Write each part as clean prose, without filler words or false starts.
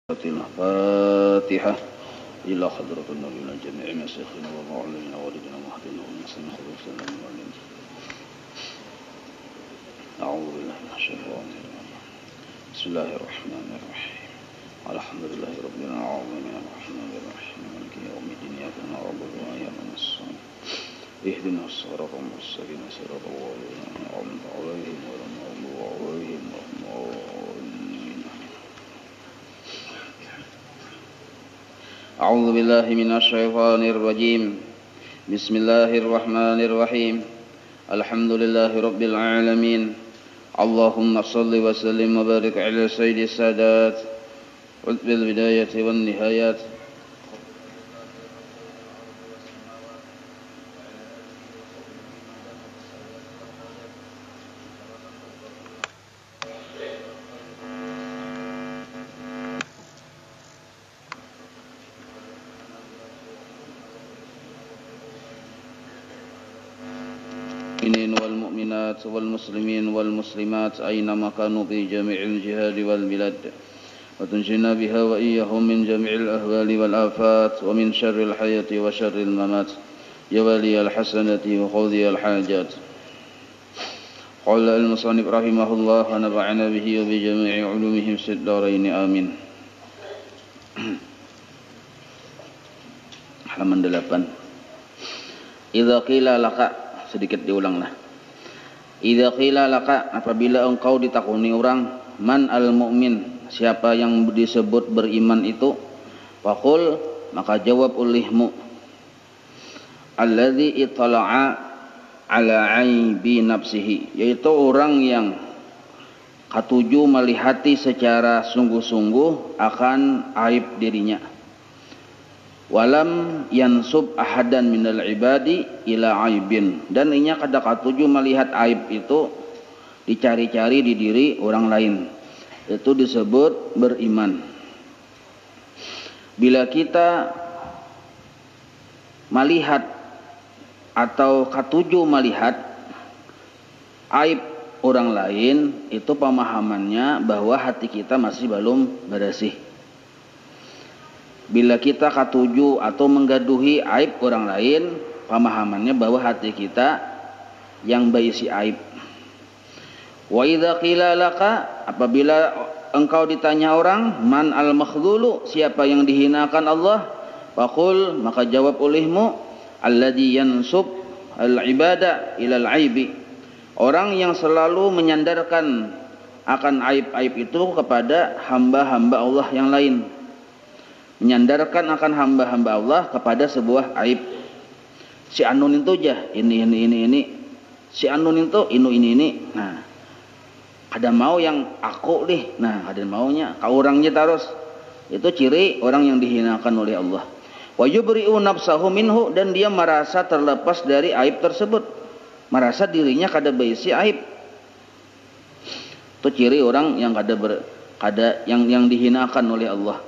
الفاتحة إلى حضرة النبي جميع مشايخنا ومعلمنا والدنا ومهدنا ومسلمنا وسلم عليهم. أعوذ بالله من الشيطان الرجيم. بسم الله الرحمن الرحيم. الحمد لله رب العالمين الرحمن الرحيم مالك يوم الدين إياك نعبد وإياك نستعين اهدنا الصراط المستقيم صراط الذين أنعمت عليهم غير المغضوب عليهم ولا الضالين. أعوذ بالله من الشيطان الرجيم. بسم الله الرحمن الرحيم. الحمد لله رب العالمين. اللهم صل وسلم وبارك على سيد السادات بالبداية والنهايات. والمؤمنات والمسلمين والمسلمات أينما كانوا في جميع الجهاد والبلاد وتنجينا بها وإياهم من جميع الأهوال والآفات ومن شر الحياة وشر الممات يا ولي الحسنة وقاضي الحاجات. قال المصنف رحمه الله ونفعنا به وبجميع علومهم في الدارين آمين. Halaman 8. Idza qila laka, sedikit diulanglah. Idza qila laka, apabila engkau ditakuni orang, man al mu'min, siapa yang disebut beriman itu, faqul, maka jawab olehmu, alladzi ittala'a ala aibi nafsihi, yaitu orang yang katuju melihati secara sungguh-sungguh akan aib dirinya. Walam yansub ahadan minal ibadi ila aibin, dan inya kada katuju melihat aib itu dicari-cari di diri orang lain. Itu disebut beriman. Bila kita melihat atau katuju melihat aib orang lain, itu pemahamannya bahwa hati kita masih belum bersih. Bila kita katuju atau menggaduhi aib orang lain, pemahamannya bahwa hati kita yang berisi aib. Wa idza qila laka, apabila engkau ditanya orang, man al makhdhulu, siapa yang dihinakan Allah, faqul, maka jawab olehmu, alladzi yansub al ibada ila al aibi, orang yang selalu menyandarkan akan aib-aib itu kepada hamba-hamba Allah yang lain. Menyandarkan akan hamba-hamba Allah kepada sebuah aib. Si Anun itu aja ini. Si Anun itu ini. Nah, ada mau yang aku deh. Nah, ada maunya kau orangnya terus. Itu ciri orang yang dihinakan oleh Allah. Wa yubri'u nafsahu minhu, dan dia merasa terlepas dari aib tersebut. Merasa dirinya kada berisi aib. Itu ciri orang yang yang dihinakan oleh Allah.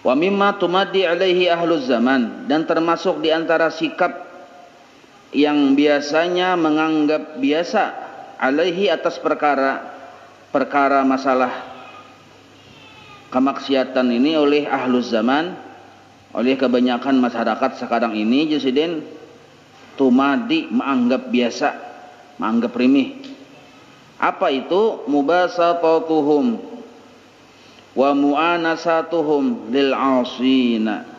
Wa mimma tumaddi alaihi ahluz zaman, dan termasuk di antara sikap yang biasanya menganggap biasa alaihi atas perkara masalah kemaksiatan ini oleh ahluz zaman, oleh kebanyakan masyarakat sekarang ini, Jusiden tumaddi, menganggap biasa, menganggap remeh. Apa itu? Mubasatatuhum wa mu'anasatuhum lil asina,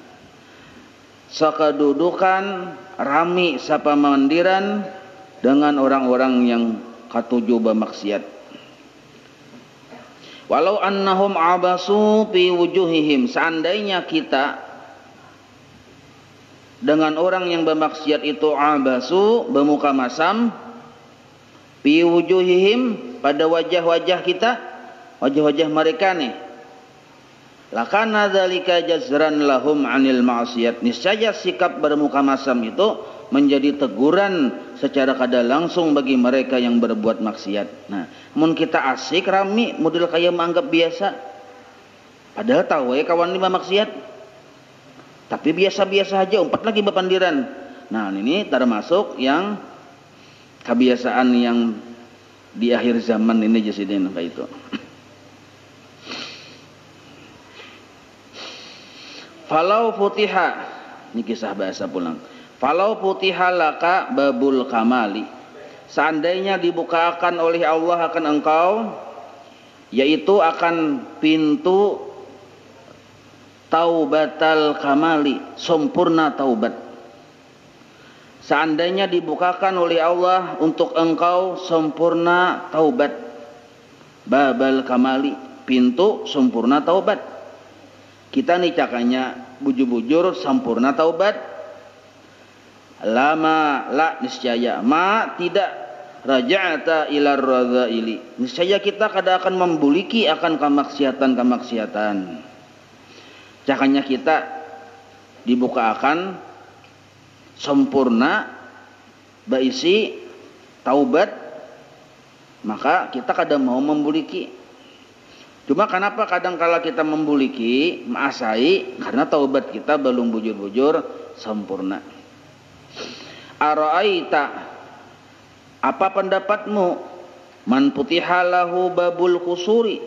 sakadudukan rami sapa mandiran dengan orang-orang yang katuju bermaksiat. Walau annahum abasu fi wujuhihim, seandainya kita dengan orang yang bermaksiat itu abasu, bermuka masam, fi wujuhihim, pada wajah-wajah kita, wajah-wajah mereka nih, lakana dzalika jazran lahum 'anil ma'siyat, niscaya sikap bermuka masam itu menjadi teguran secara kada langsung bagi mereka yang berbuat maksiat. Nah, mun kita asik rami model kaya menganggap biasa, padahal tahu ya kawan lima maksiat, tapi biasa-biasa aja, umpat lagi bepandiran. Nah, ini termasuk yang kebiasaan yang di akhir zaman ini Jasidin kayak itu. Falau futiha, ini kisah bahasa pulang. Falau futiha laka babul kamali, seandainya dibukakan oleh Allah akan engkau, yaitu akan pintu taubatal kamali, sempurna taubat. Seandainya dibukakan oleh Allah untuk engkau sempurna taubat, babal kamali, pintu sempurna taubat. Kita nih cakanya bujur-bujur sempurna taubat. Lama la niscaya ma tidak raja'ata ilar radzaili, niscaya kita kada akan membuliki akan kemaksiatan. Cakanya kita dibuka akan sempurna baisi taubat, maka kita kada mau membuliki. Cuma kenapa kadang kala kita membuliki, maasai, karena taubat kita belum bujur-bujur sempurna. Ara'aita, apa pendapatmu? Man putihalahu babul kusuri,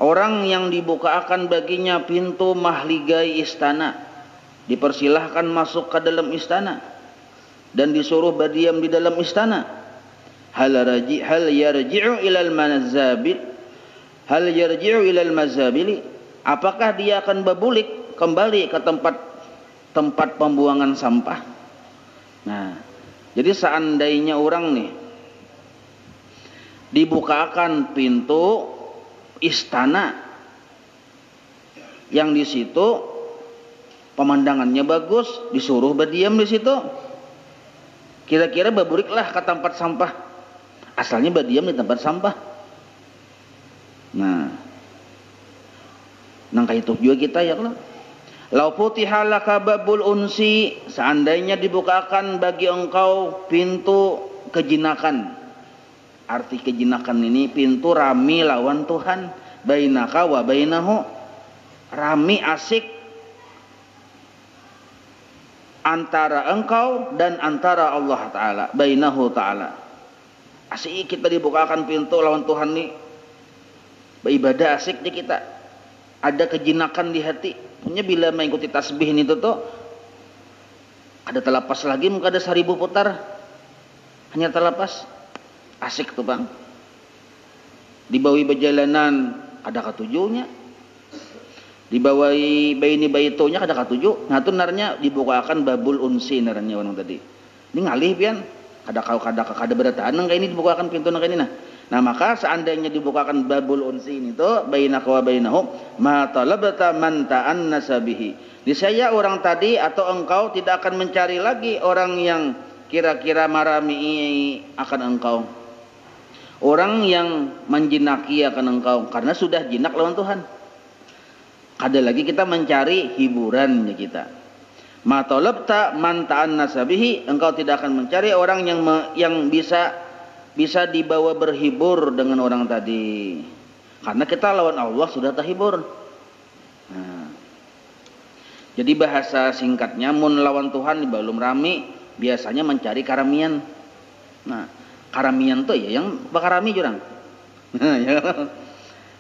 orang yang dibukakan baginya pintu mahligai istana, dipersilahkan masuk ke dalam istana dan disuruh berdiam di dalam istana. Hal yarji'u ilal manazabil, hal yarji'u ilal mazabili, apakah dia akan berbulik kembali ke tempat pembuangan sampah? Nah, jadi seandainya orang nih dibukakan pintu istana yang di situ pemandangannya bagus, disuruh berdiam di situ, kira-kira berbuliklah ke tempat sampah. Asalnya berdiam di tempat sampah. Nah, nangka itu juga kita ya Allah. Lau futiha laka babul unsi, seandainya dibukakan bagi engkau pintu kejinakan. Arti kejinakan ini pintu rami lawan Tuhan, bainaka wa bainahu, rami asik antara engkau dan antara Allah Ta'ala, bainahu Ta'ala. Asik kita dibukakan pintu lawan Tuhan nih, beribadah asik di kita, ada kejinakan di hati. Punya bila mengikuti tasbih ini tuh ada terlepas lagi, muka ada 1000 putar, hanya terlepas. Asik tuh bang. Dibawi berjalanan ada ketujuhnya, dibawi baini baitonya ada ketujuh. Nah tuh narnya dibukakan babul unsi narnya orang tadi. Ini ngalih pian, kada berataan kayak ini dibukakan pintu nang ini nah. Nah maka seandainya dibukakan babul unsi ini tuh bainaka wa bainahum ma talabta man ta'annasa bihi, niscaya orang tadi atau engkau tidak akan mencari lagi orang yang kira-kira marami akan engkau, orang yang menjinaki akan engkau, karena sudah jinak lawan Tuhan. Kada lagi kita mencari hiburannya kita. Ma talabta man ta'annasa bihi, engkau tidak akan mencari orang yang bisa dibawa berhibur dengan orang tadi, karena kita lawan Allah sudah terhibur. Nah, jadi bahasa singkatnya mun lawan Tuhan belum rami, biasanya mencari karamian. Nah karamian tuh ya yang bakarami jurang.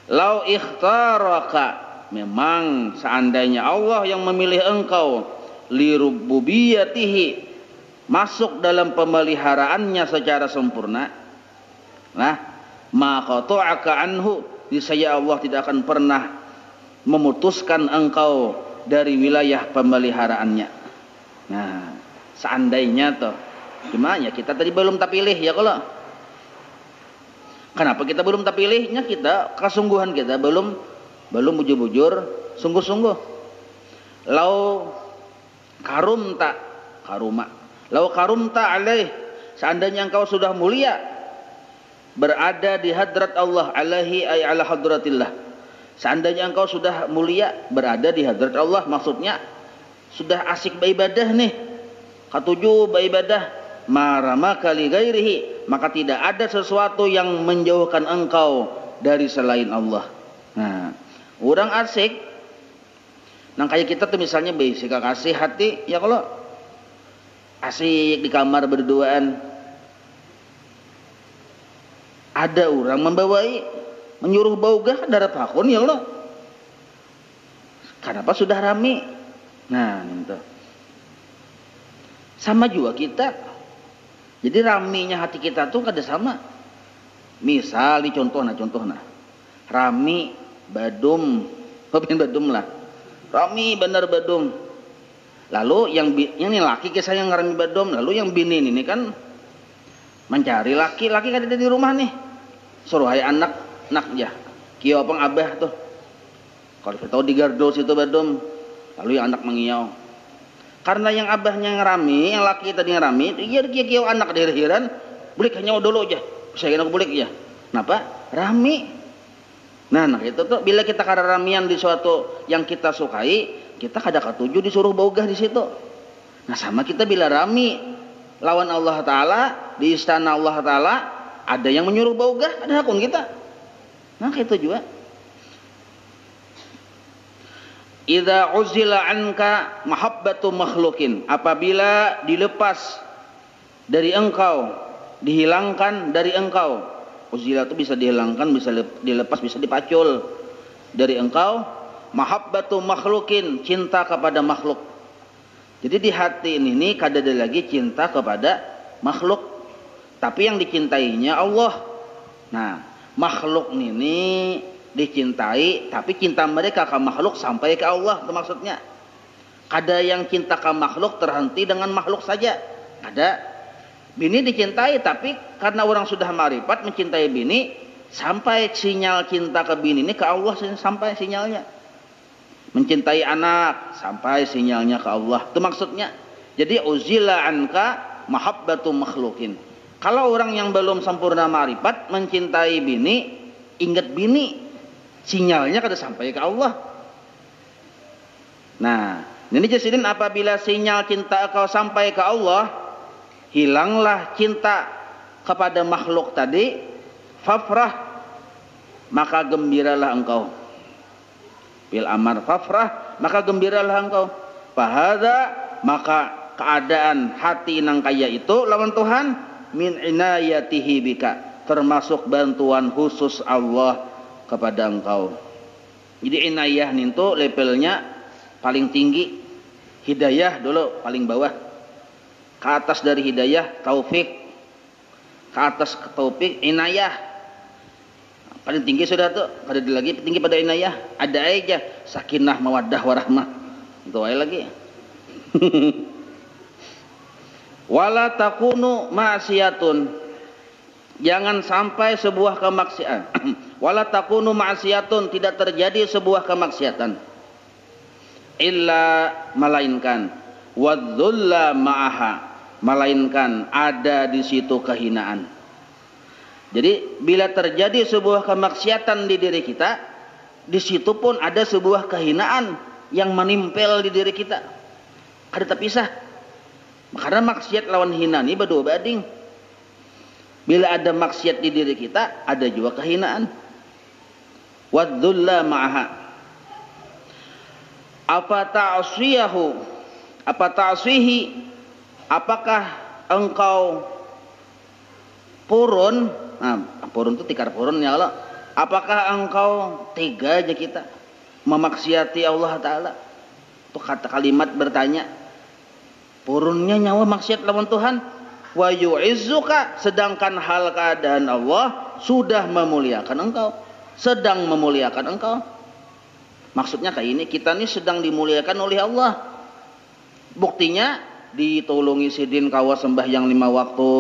Lau ikhtaraka, memang seandainya Allah yang memilih engkau li rububiyatihi, masuk dalam pemeliharaannya secara sempurna. Nah, ma qata'aka anhu, niscaya Allah tidak akan pernah memutuskan engkau dari wilayah pemeliharaannya. Nah, seandainya toh, gimana ya kita tadi belum terpilih ya kalau. Kenapa kita belum terpilihnya? Kita kesungguhan kita belum bujur-bujur sungguh-sungguh. Lau karumta karuma, lau karumta alaih, seandainya engkau sudah mulia berada di hadrat Allah, alaihi ay ala hadratillah, seandainya engkau sudah mulia berada di hadrat Allah, maksudnya sudah asik beribadah nih, ketujuh beribadah, maramaka li ghairihi, maka tidak ada sesuatu yang menjauhkan engkau dari selain Allah. Nah, orang asik nang kayak kita tuh misalnya basic kasih hati ya, kalau asik di kamar berduaan, ada orang membawai menyuruh baugah darat hakun ya Allah, Kenapa sudah rame? Nah, itu. Sama juga kita. Jadi raminya hati kita tuh kada sama. Misal di contohna. Rami badum, pengen badum lah. Rami bener badum. Lalu yang ini laki kisah yang ngarami badum, lalu yang bini ini kan mencari laki kada ada di rumah nih. Suruh hai anak ya. Kio pang abah tuh. Kalau kita tahu di gardo situ badum, lalu yang anak mengiau. Karena yang abahnya ngerami, yang laki tadi ngerami, iya kio anak dihir-hiran, bulik hanya dulu aja. Saya kena bulik ya. Kenapa? Rami. Nah itu tuh bila kita kada ramian di suatu yang kita sukai, kita kada ketuju disuruh bogah di situ. Nah sama kita bila rami lawan Allah Taala di istana Allah Taala, ada yang menyuruh bogah, ada hakun kita. Nah itu juga. Idza uzila anka mahabbatu makhlukin, apabila dilepas dari engkau, dihilangkan dari engkau. Uzila itu bisa dihilangkan, bisa dilepas, bisa dipacul dari engkau. Mahabbatu makhlukin, cinta kepada makhluk. Jadi di hati ini kada ada lagi cinta kepada makhluk, tapi yang dicintainya Allah. Nah, makhluk ini dicintai, tapi cinta mereka ke makhluk sampai ke Allah, itu maksudnya. Ada yang cinta ke makhluk terhenti dengan makhluk saja. Ada bini dicintai, tapi karena orang sudah marifat mencintai bini, sampai sinyal cinta ke bini ini ke Allah, sampai sinyalnya. Mencintai anak, sampai sinyalnya ke Allah, itu maksudnya. Jadi uzila anka mahabbatu makhlukin. Kalau orang yang belum sempurna marifat mencintai bini, ingat bini, sinyalnya kada sampai ke Allah. Nah, ini jasidin apabila sinyal cinta kau sampai ke Allah, hilanglah cinta kepada makhluk tadi, fafrah, maka gembiralah engkau. Bil amar fafrah, maka gembiralah engkau. Fahadha, maka keadaan hati nang kaya itu lawan Tuhan, min inayatihi bika, termasuk bantuan khusus Allah kepada engkau. Jadi inayah itu levelnya paling tinggi, hidayah dulu paling bawah. Ke atas dari hidayah taufik, ke atas taufik inayah. Paling tinggi sudah tuh, ada lagi tinggi pada inayah. Ada aja sakinah mawaddah warahmah. Itu aja lagi. Wala takunu ma'siyatun, jangan sampai sebuah kemaksiatan. Wala takunu ma'siyatun, tidak terjadi sebuah kemaksiatan. Illa, melainkan. Wadzulla ma'aha, melainkan ada di situ kehinaan. Jadi bila terjadi sebuah kemaksiatan di diri kita, di situ pun ada sebuah kehinaan yang menempel di diri kita. Ada terpisah. Karena maksiat lawan hina ini berdua banding. Bila ada maksiat di diri kita, ada juga kehinaan. Wadzulla ma'aha. Apa ta'asiyahu, apa ta'asihi, apakah engkau purun? Nah, purun itu tikar purun ya Allah. Apakah engkau tega aja kita memaksiati Allah Ta'ala? Itu kata kalimat bertanya. Purunnya nyawa maksiat lawan Tuhan. Wa yu'izzuka, sedangkan hal keadaan Allah sudah memuliakan engkau, sedang memuliakan engkau. Maksudnya kayak ini, kita ini sedang dimuliakan oleh Allah. Buktinya ditolongi sidin kawa sembahyang 5 waktu,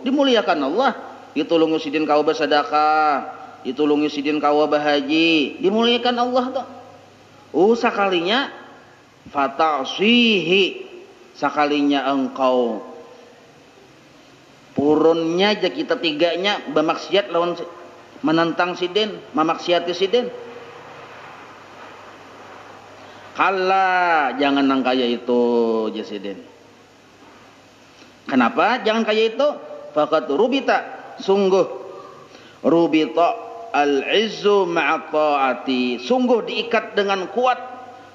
dimuliakan Allah. Ditolongi sidin kawa bersedekah, ditolongi sidin kawa berhaji, dimuliakan Allah tuh. Sakalinya fata'sihi, sakalinya engkau purunnya aja kita tiganya bermaksiat lawan menentang sidin, memaksiati sidin. Kala, jangan nang kaya itu jasidin. Kenapa jangan kaya itu? Faqad rubita, sungguh rubita al-izzu ma'a ta'ati, sungguh diikat dengan kuat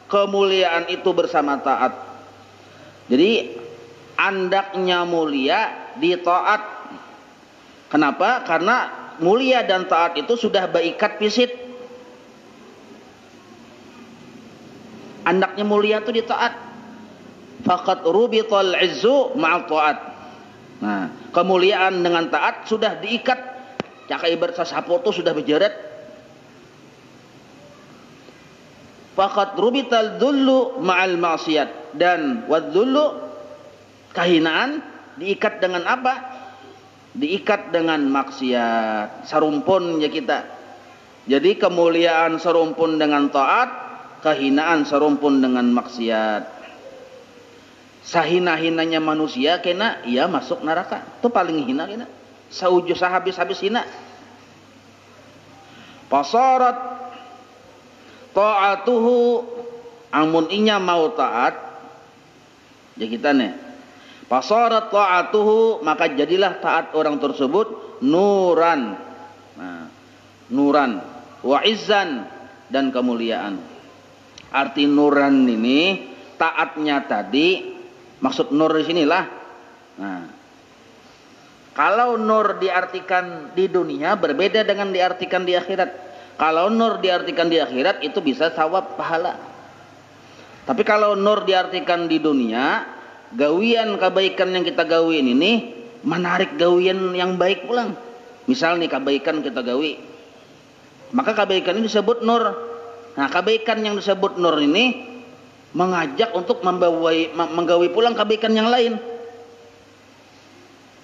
kemuliaan itu bersama taat. Jadi andaknya mulia di taat. Kenapa? Karena mulia dan taat itu sudah berikat fisit. Anaknya mulia tuh di taat. Faqad rubital izzu ma'a taat. Nah, kemuliaan dengan taat sudah diikat. Caka ibarat sasapo tuh sudah berjerat. Faqad rubital dzullu ma'al ma'siyat. Dan wadzullu, kehinaan, diikat dengan apa? Diikat dengan maksiat. Sarumpun ya kita. Jadi kemuliaan serumpun dengan taat, kehinaan serumpun dengan maksiat. Sahina-hinanya manusia kena ia masuk neraka. Itu paling hina kena. Saujud sahabis-habis hina. Pasarat ta'atuhu, amun inya mau taat ya kita nih. Pasarat ta'atuhu, maka jadilah taat orang tersebut nuran. Nah, nuran wa izzan, dan kemuliaan. Arti nuran ini taatnya tadi, maksud nur di sinilah. Nah, kalau nur diartikan di dunia berbeda dengan diartikan di akhirat. Kalau nur diartikan di akhirat itu bisa thawab pahala. Tapi kalau nur diartikan di dunia, gawian kebaikan yang kita gawin ini menarik gawian yang baik pulang. Misal nih kebaikan kita gawi, maka kebaikan ini disebut nur. Nah, kebaikan yang disebut nur ini mengajak untuk menggawi pulang kebaikan yang lain.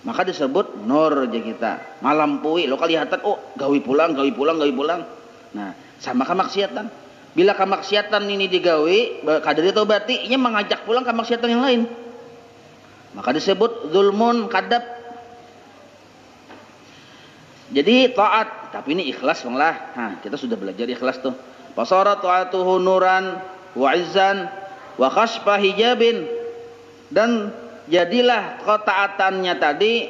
Maka disebut nur aja kita. Malampui, lo kelihatan, oh gawi pulang. Nah, sama kemaksiatan. Bila kemaksiatan ini digawi, kadari taubati, ini mengajak pulang kemaksiatan yang lain. Maka disebut zulmun kadab. Jadi taat, tapi ini ikhlas bang lah. Nah, kita sudah belajar ikhlas tuh. Fasara ta'atuhu nuran wa izzan wa khasfa hijabin, dan jadilah ketaatannya tadi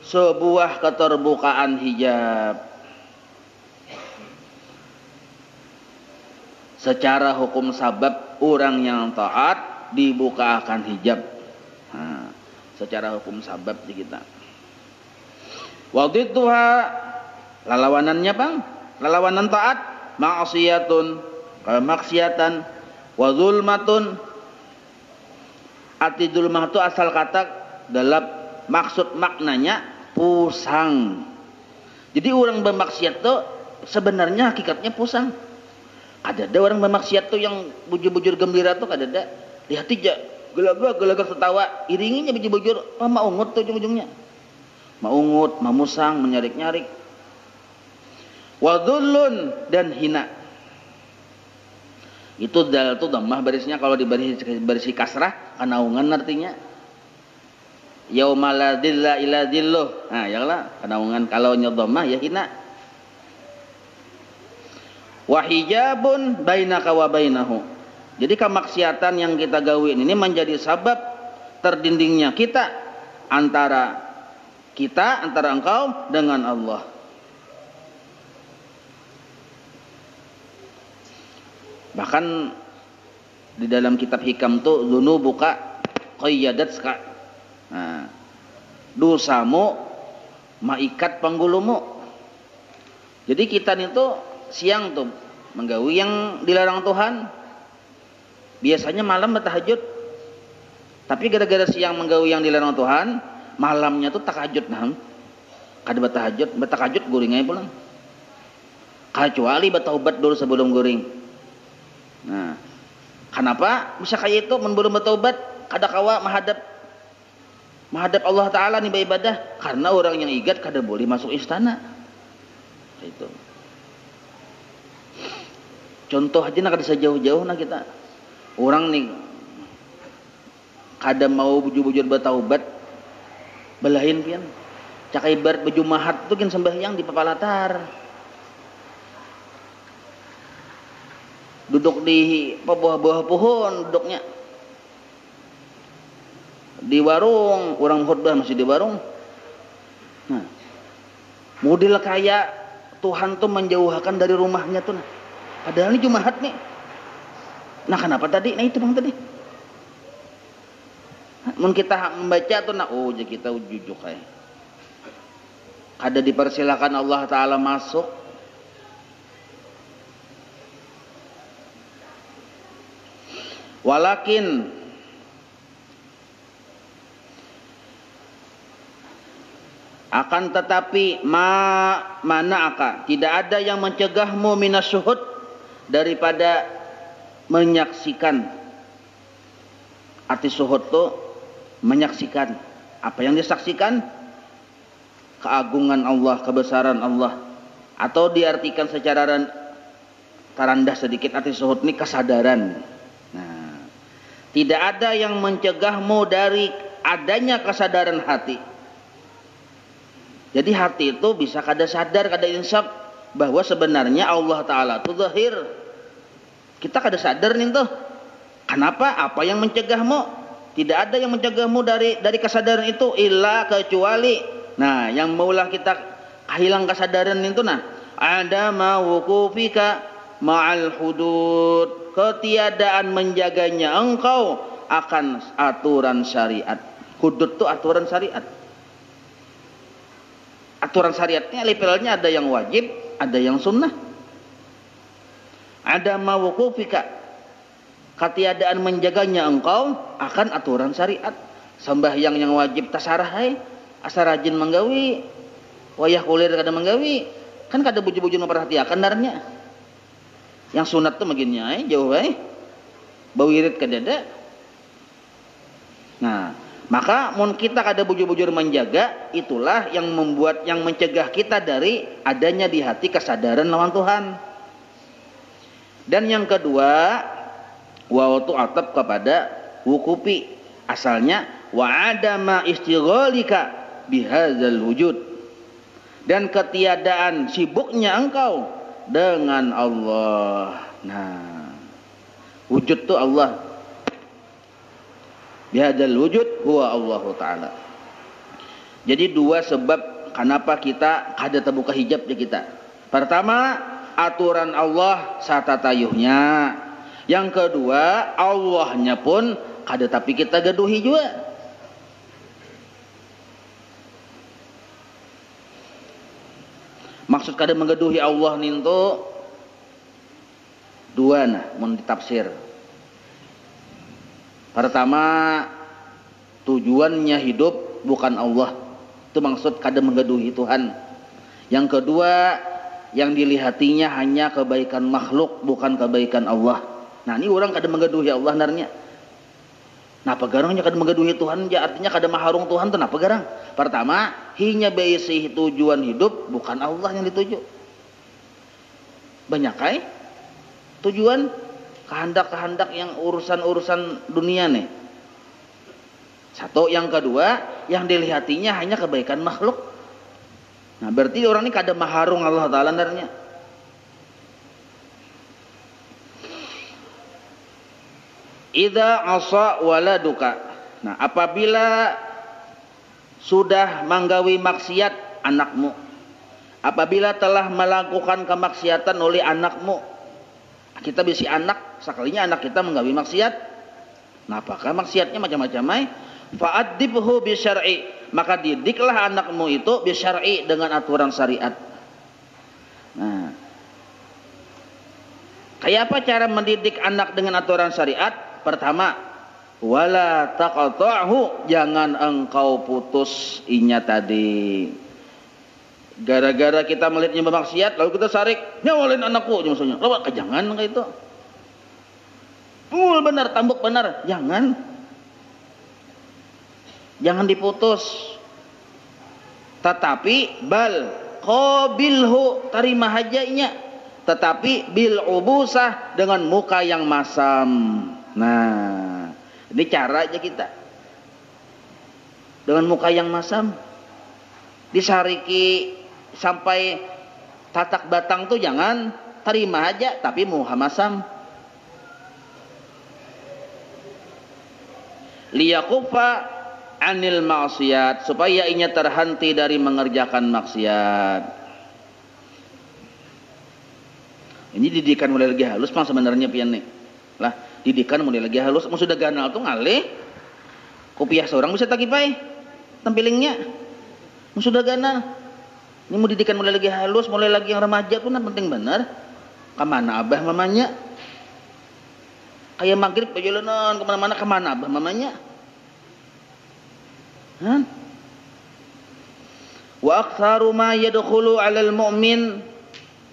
sebuah keterbukaan hijab. Secara hukum sabab orang yang taat dibukakan hijab. Nah, secara hukum sabab di kita. Wadidduha, lalawanannya bang, lalawanan taat, maksiyatun, kemaksiatan, wa zulmatun. Arti zulmah itu asal kata dalam maksud maknanya pusang. Jadi orang bermaksiat itu sebenarnya hakikatnya pusang. Ada orang bermaksiat tuh yang bujur-bujur gembira tuh ada. Lihat aja gelagak tertawa, iringinya bujur-bujur maungut tuh ujung-ujungnya. Maungut, memusang, menyarik-nyarik. Wadhullun, dan hina. Itu dal tuh dhammah barisnya, kalau dibarisi kasrah kanaungan artinya. Yaumala dhilla ila dhilluh. Nah, ya lah kanaungan, kalau nya dhammah ya hina. Wa hijabun bainaka wa bainahu. Jadi kemaksiatan yang kita gawin ini menjadi sabab terdindingnya kita antara engkau dengan Allah. Bahkan di dalam kitab hikam tuh dzunubuka qayyadatka. Nah, dosamu maikat panggulumu. Jadi kita itu siang tuh menggawi yang dilarang Tuhan, biasanya malam bertahajud. Tapi gara-gara siang menggawi yang dilarang Tuhan, malamnya tuh tahajud. Nah, kada bertahajud guring aja pulang. Kecuali bertaubat dulu sebelum guring. Nah, kenapa bisa kayak itu? Belum bertaubat kada kawa menghadap Allah Ta'ala nih beribadah, karena orang yang igat kada boleh masuk istana. Itu contoh aja nak kada sejauh-jauh nak kita. Orang nih kada mau bujur-bujur bertaubat, belahin pian. Cakai ibarat baju mahat tuh kan sembahyang di papalatar. Duduk di bawah-bawah pohon duduknya. Di warung, orang khutbah masih di warung. Nah, model kayak Tuhan tuh menjauhkan dari rumahnya tuh. Nah. Padahal ini Jumat nih. Nah, kenapa tadi? Nah, itu bang tadi. Mun kita membaca tuh, nah, oh jadi kita ujuk kayak. Kada dipersilakan Allah Ta'ala masuk. Walakin akan tetapi mana'aka, tidak ada yang mencegahmu minas syuhud, daripada menyaksikan. Arti syuhud itu menyaksikan. Apa yang disaksikan? Keagungan Allah, kebesaran Allah. Atau diartikan secara terendah sedikit, arti syuhud ini kesadaran. Nah, tidak ada yang mencegahmu dari adanya kesadaran hati. Jadi hati itu bisa kada sadar, kada insaf bahwa sebenarnya Allah Ta'ala itu zahir. Kita kada sadar nih tuh. Kenapa? Apa yang mencegahmu? Tidak ada yang mencegahmu dari kesadaran itu, illa kecuali. Nah, yang maulah kita hilang kesadaran itu, nah, ada ma wukufika ma'al hudud, ketiadaan menjaganya engkau akan aturan syariat. Hudud itu aturan syariat. Aturan syariatnya levelnya ada yang wajib, ada yang sunnah. Ada ma wukufika, ketiadaan menjaganya engkau akan aturan syariat. Sembahyang yang wajib tasarahai, asal rajin menggawi, wayah kulir kada menggawi, kan kada buju-buju memperhatikan darnya. Yang sunat tuh maginnya jauh bawirit kadada. Nah, maka mun kita kada bujur-bujur menjaga, itulah yang membuat, yang mencegah kita dari adanya di hati kesadaran lawan Tuhan. Dan yang kedua, wawatu atap kepada wukupi, asalnya wa adama istighalika bihadzal wujud, dan ketiadaan sibuknya engkau dengan Allah. Nah, wujud itu Allah. Bihadzal wujud huwa Allah Ta'ala. Jadi dua sebab kenapa kita kada terbuka hijab di kita. Pertama, aturan Allah satatayuhnya. Yang kedua, Allahnya pun kada tapi kita gaduhi juga. Maksud kada menggaduhi Allah ninto dua nah mun ditafsir. Pertama, tujuannya hidup bukan Allah. Itu maksud kada menggaduhi Tuhan. Yang kedua, yang dilihatinya hanya kebaikan makhluk, bukan kebaikan Allah. Nah, ini orang kada menggaduhi Allah narnya. Napa garangnya kada menggaduhi Tuhan? Ya artinya kada maharung Tuhan tuh napa garang? Pertama, hinya baisi tujuan hidup bukan Allah yang dituju. Banyak kai tujuan kehendak-kehendak yang urusan-urusan dunia nih. Satu, yang kedua, yang dilihatinya hanya kebaikan makhluk. Nah, berarti orang ini kada maharung Allah Ta'ala narnya. Idza asa waladuka. Nah, apabila sudah menggawi maksiat anakmu, apabila telah melakukan kemaksiatan oleh anakmu, kita bisi anak, sekalinya anak kita menggawi maksiat. Nah, apakah maksiatnya macam-macam? Fa'adibhu bisyar'i, maka didiklah anakmu itu bisyar'i, dengan aturan syariat. Nah, kayak apa cara mendidik anak dengan aturan syariat? Pertama, wala taqata'hu, jangan engkau putus inya tadi. Gara-gara kita melihatnya bermaksiat lalu kita sarik, nyawalin anakku maksudnya. Lawan jangan kayak itu. Pul benar, tambuk benar, jangan. Jangan diputus. Tetapi bal qabilhu, terima hajainya. Tetapi bil ubusah, dengan muka yang masam. Nah, ini cara aja kita. Dengan muka yang masam. Disariki sampai tatak batang tuh jangan, terima aja tapi muka masam. Liyakufa anil maksiat, supaya inya terhenti dari mengerjakan maksiat. Ini didikan mulai lagi halus pang sebenarnya pian nih. Lah, didikan mulai lagi halus, mau sudah ganal tuh ngalih. Kopiah seorang bisa takipai tampilingnya. Mau sudah ganal. Ini mau didikan mulai lagi halus, mulai lagi yang remaja tuh penting benar. Kemana abah mamanya? Kayak maghrib perjalanan kemana abah mamanya. Hah? Wa aktsaru ma yadkhulu 'alal mu'min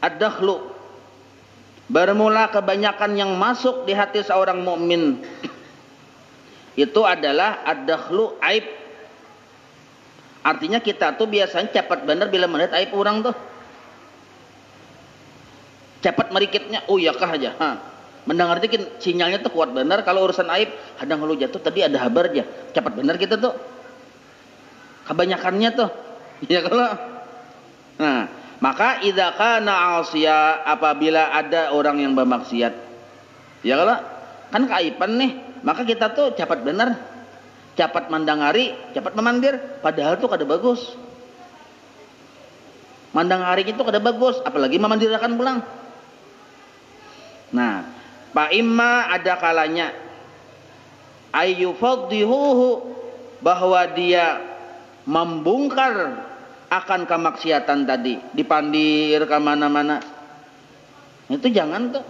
ad-dakhlu. Bermula kebanyakan yang masuk di hati seorang mukmin itu adalah ad-dakhlu, aib. Artinya kita tuh biasanya cepat benar bila melihat aib orang tuh. Cepat merikitnya, oh ya kah aja. Mendengar dikit sinyalnya tuh kuat benar. Kalau urusan aib, hadang lu jatuh tadi ada habar aja. Cepat benar kita tuh. Kebanyakannya tuh. Ya kalau. Nah, maka idza kana 'asiya, apabila ada orang yang bermaksiat. Ya kalau kan keaiban nih, maka kita tuh cepat benar. Cepat mandangari, cepat memandir, padahal tuh kada bagus. Mandangari itu kada bagus, apalagi memandirkan pulang. Nah, fa imma ada kalanya ayyufaddihuhu, bahwa dia membongkar akan kemaksiatan tadi, dipandir ke mana-mana. Itu jangan tuh.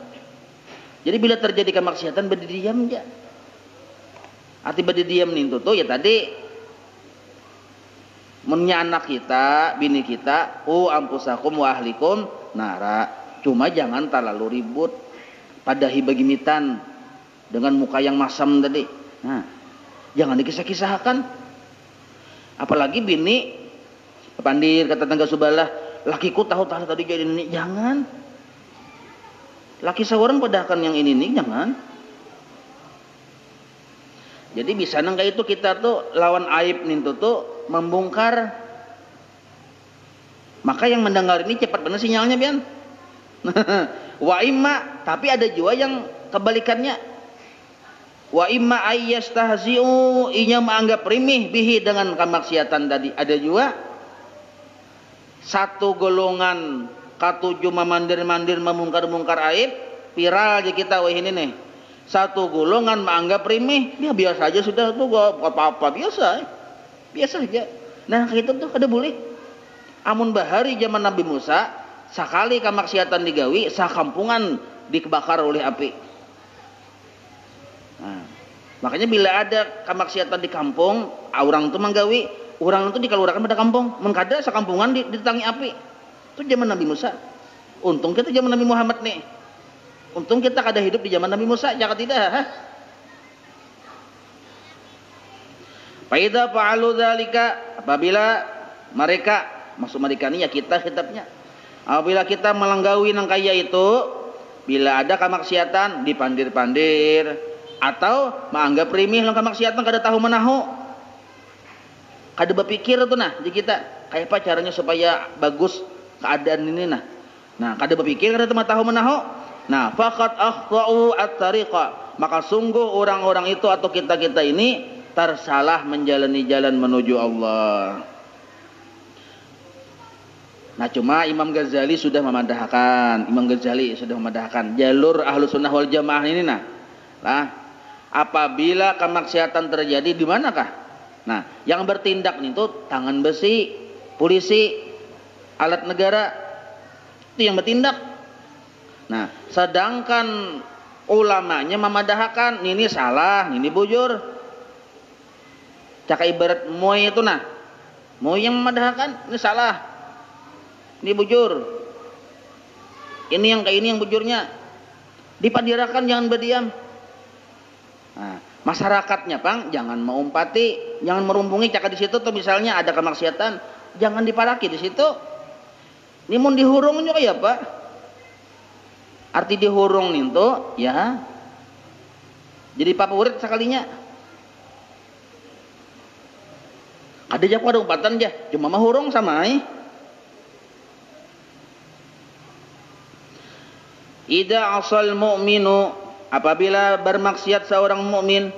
Jadi bila terjadi kemaksiatan berdiam aja. Arti berdiam itu tuh ya tadi mennya anak kita, bini kita, ampusakum wa ahlikum nara. Cuma jangan terlalu ribut. Padahi bagimitan dengan muka yang masam tadi. Nah, jangan dikisah-kisahkan. Apalagi bini pandir kata tetangga subalah, lakiku tahu tadi jadi ini, jangan. Laki seorang padahkan yang ini nih, jangan. Jadi bisa nangka itu kita tuh lawan aib nih tuh membongkar. Maka yang mendengar ini cepat benar sinyalnya pian. Wa imma, tapi ada juga yang kebalikannya. Wa imma ayyastahzi'u, inya menganggap remeh bihi dengan kemaksiatan tadi. Ada juga satu golongan katuju memandir-mandir membongkar-bongkar aib, viral aja kita wah ini nih. Satu golongan menganggap remeh, ya biasa aja sudah tuh gak apa-apa, biasa. Biasa aja. Nah, itu tuh kada boleh. Amun bahari zaman Nabi Musa, sekali kemaksiatan digawi, sakampungan dibakar oleh api. Nah, makanya bila ada kemaksiatan di kampung, orang itu menggawi, orang itu dikalurakan pada kampung, mengkada sakampungan ditangi api. Itu zaman Nabi Musa. Untung kita zaman Nabi Muhammad nih. Untung kita kada hidup di zaman Nabi Musa, jangan tidak. Faida fa'alu dzalika, apabila mereka, maksud mereka ini ya kita kitabnya. Apabila kita melanggawi nang kaya itu, bila ada kemaksiatan dipandir-pandir atau menganggap remeh nang kemaksiatan kada tahu menahu. Kada berpikir tuh nah di kita, kayak apa caranya supaya bagus keadaan ini nah. Nah, kada berpikir kada tahu menahu. Nah, faqad akhtau at-tariqa, maka sungguh orang-orang itu atau kita-kita ini tersalah menjalani jalan menuju Allah. Nah, cuma Imam Ghazali sudah memadahkan, jalur Ahlus Sunnah wal Jamaah ini nah. Nah, apabila kemaksiatan terjadi di manakah? Nah, yang bertindak itu tangan besi, polisi, alat negara itu yang bertindak. Nah, sedangkan ulamanya memadahkan ini salah, ini bujur. Cak ibarat moy itu nah. Moy yang memadahkan ini salah. Ini bujur. Ini yang kayak ini yang bujurnya. Dipadirakan jangan berdiam. Nah, masyarakatnya Pang jangan mengumpati, jangan merumpungi cak di situ tuh misalnya ada kemaksiatan, jangan diparaki di situ. Ini mun dihurung juga ya, Pak. Arti dihurung itu ya jadi favorit sekalinya. Ada jago ada umpatan aja, cuma mah hurung sama Ida asal mu'minu, apabila bermaksiat seorang mukmin,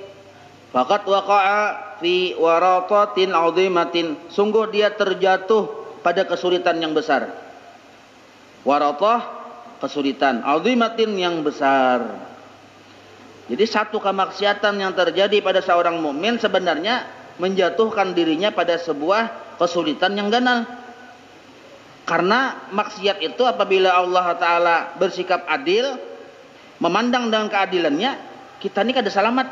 faqad waqa'a fi waratatin 'azimatin, sungguh dia terjatuh pada kesulitan yang besar. Waratah kesulitan, 'azimatin yang besar. Jadi satu kemaksiatan yang terjadi pada seorang mukmin sebenarnya menjatuhkan dirinya pada sebuah kesulitan yang ganal. Karena maksiat itu apabila Allah Ta'ala bersikap adil, memandang dengan keadilannya, kita ini kada selamat.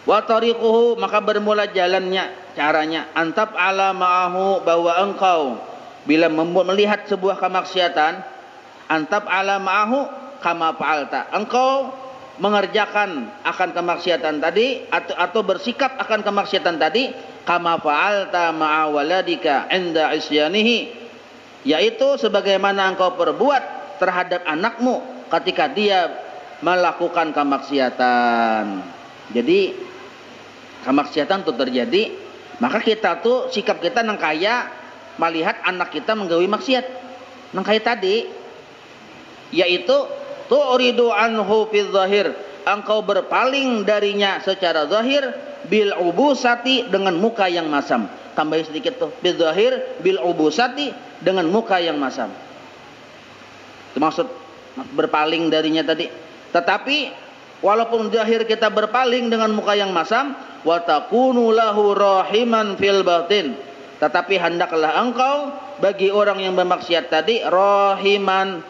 Wa tariquhu, maka bermula jalannya, caranya, antap ala ma'ahu, bahwa engkau bila melihat sebuah kemaksiatan, antap ala ma'ahu kama fa'alta, engkau mengerjakan akan kemaksiatan tadi atau bersikap akan kemaksiatan tadi kama fa'alta ma'a waladika inda isyanihi, yaitu sebagaimana engkau perbuat terhadap anakmu ketika dia melakukan kemaksiatan. Jadi kemaksiatan itu terjadi, maka kita tuh sikap kita nang kaya melihat anak kita menggawi maksiat nang kaya tadi, yaitu tu'ridu anhu fil zahir, engkau berpaling darinya secara zahir, bil ubusati, dengan muka yang masam. Tambahin sedikit tuh, bil zahir bil ubusati, dengan muka yang masam. Itu maksud berpaling darinya tadi. Tetapi walaupun zahir kita berpaling dengan muka yang masam, wa takunu lahu rahiman fil batin, tetapi hendaklah engkau bagi orang yang bermaksiat tadi rahiman,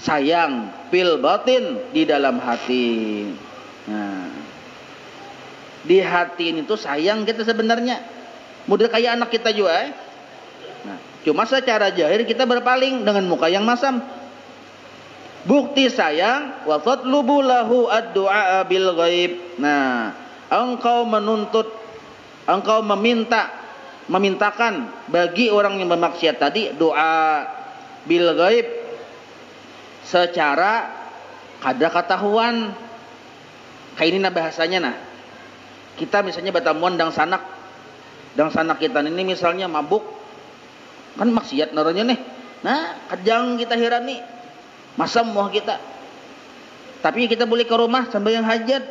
sayang, fil batin, di dalam hati. Nah, di hati ini tuh sayang kita sebenarnya, model kayak anak kita juga. Nah, cuma secara zahir kita berpaling dengan muka yang masam. Bukti sayang, wa tatlubu lahu ad-du'a bil ghaib. Nah, engkau menuntut, engkau memintakan bagi orang yang bermaksiat tadi doa bil ghaib, secara kada ketahuan. Kayak ini nah bahasanya nah. Kita misalnya batamuan dang sanak kita ini misalnya mabuk, kan maksiat naranya nih. Nah, kajang kita hirani masam muah kita. Tapi kita boleh ke rumah sambil yang hajat.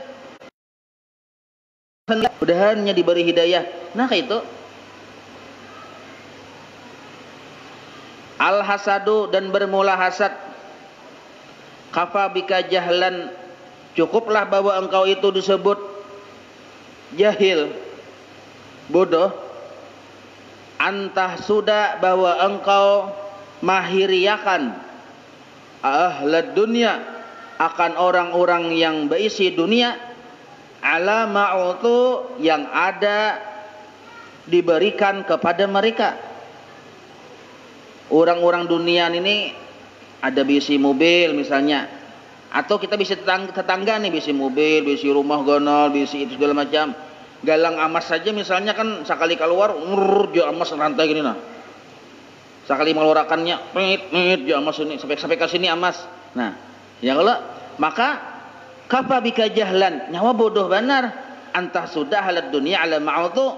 Mudahannya diberi hidayah. Nah, kayak itu. Al hasadu, dan bermula hasad. Kafa bika jahlan, cukuplah bahwa engkau itu disebut jahil, bodoh. Antah sudah bahwa engkau mahiriakan ahlad dunia, akan orang-orang yang berisi dunia, ala ma'utu, yang ada diberikan kepada mereka. Orang-orang dunia ini ada bisi mobil misalnya, atau kita bisa tetangga nih bisi mobil, bisi rumah gonol, bisi itu segala macam. Galang amas saja misalnya kan sekali keluar jo amas rantai gini nah. Sekali mengeluarkannya mit jo amas ini sampai ke sini amas. Nah, ya kalau maka kafa bika jahlan, nyawa bodoh benar, antah sudah halat dunia ala ma'utu,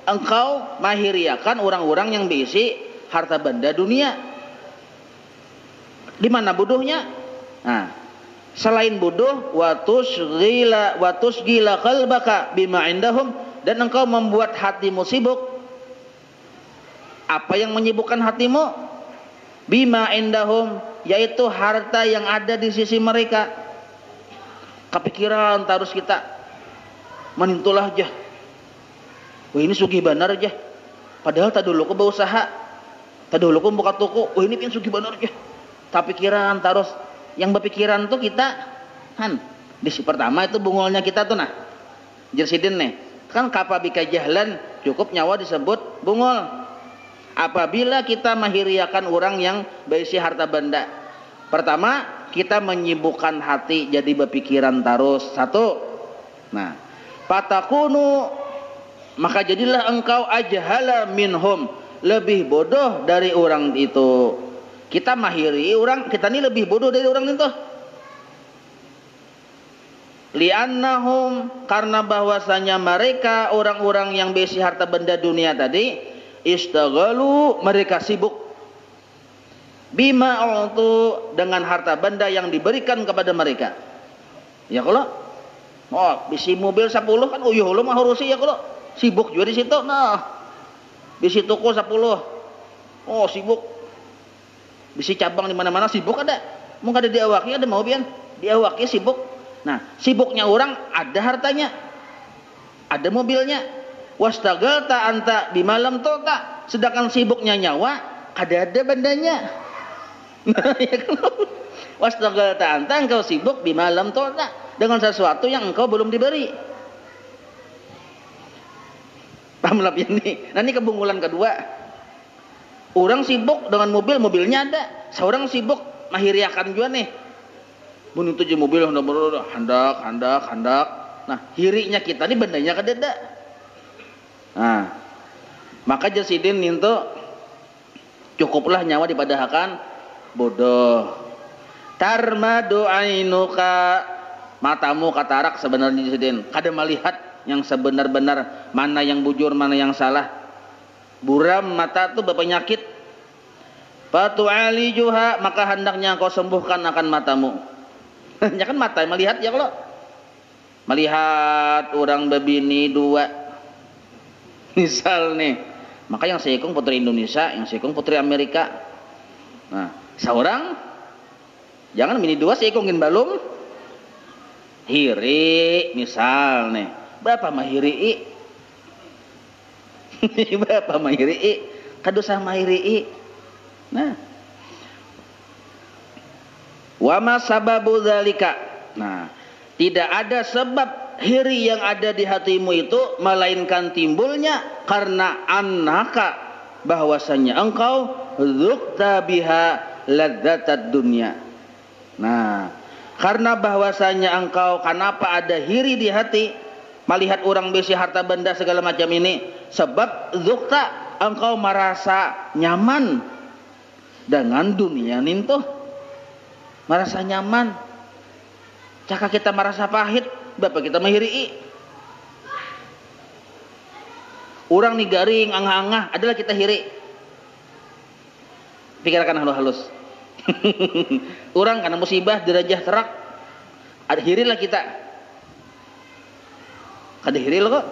engkau mahiriakan orang-orang yang berisi harta benda dunia. Di mana bodohnya? Nah, selain bodoh, watusgila qalbaka bima indahum, dan engkau membuat hatimu sibuk. Apa yang menyibukkan hatimu? Bima indahum, yaitu harta yang ada di sisi mereka. Kepikiran terus kita menintulah aja. Wah, ini sugih benar aja. Padahal tak dulu ku berusaha, tak dulu ku buka toko. Wah, ini pin sugih benar aja. Tak pikiran terus. Yang berpikiran tuh kita kan di pertama itu bungolnya kita tuh nah. Jersidin nih. Kan kapa bika jahlan, cukup nyawa disebut bungol. Apabila kita mahiriakan orang yang berisi harta benda. Pertama, kita menyibukkan hati jadi berpikiran terus. Satu. Nah, fatakunu, maka jadilah engkau ajhala minhum, lebih bodoh dari orang itu. Kita mahiri orang, kita ini lebih bodoh dari orang itu. Li'annahum, karena bahwasanya mereka orang-orang yang berisi harta benda dunia tadi, istaghalu, mereka sibuk, bima utu, dengan harta benda yang diberikan kepada mereka. Ya kalau bisi mobil 10 kan uyuh lu mah urusi ya kalau sibuk juga di situ. Nah, bisi toko 10. Oh, sibuk. Bisi cabang di mana-mana sibuk ada. Mungkin ada diawaki, ada mau bian. Diawaki sibuk. Nah, sibuknya orang ada hartanya. Ada mobilnya. Wastagalta anta di malam tota, sedangkan sibuknya nyawa ada bandanya. Nah, ya kan? Wastaghalta anta, engkau sibuk bima lam tu'ta, dengan sesuatu yang engkau belum diberi. Paham lah ini? Nah, ini kebungulan kedua. Orang sibuk dengan mobil, mobilnya ada. Seorang sibuk mahiriakan juga nih. Mun itu je mobil handak. Nah, hirinya kita ini bendanya kadeda. Nah, maka jasidin ninto cukuplah nyawa dipadahkan bodoh. Tarmadu ainuka, matamu katarak sebenarnya jasidin. Kada melihat yang sebenar-benar mana yang bujur, mana yang salah. Buram mata itu berpenyakit. Fatu'alijuha, maka hendaknya kau sembuhkan akan matamu. Ya kan mata melihat ya kalau melihat orang bebini dua misal nih, maka yang seikung putri Indonesia, yang seikung putri Amerika. Nah, seorang jangan bini dua seikungin balum hiri misal nih, berapa mah hiri berapa mah hiri kadusah mah hiri. Nah, wa ma sababu dzalika. Nah, tidak ada sebab hiri yang ada di hatimu itu melainkan timbulnya karena annaka, bahwasanya engkau dzukta biha ladzatad dunya. Nah, karena bahwasanya engkau kenapa ada hiri di hati melihat orang besi harta benda segala macam ini, sebab dzukta engkau merasa nyaman dengan dunia nintuh, merasa nyaman. Caka kita merasa pahit, bapak kita mahiri. Orang nih garing, angah-angah, adalah kita hiri. Pikirkan halus-halus. Orang karena musibah, derajah terak, ada hirilah kita. Kada hiri lo kok.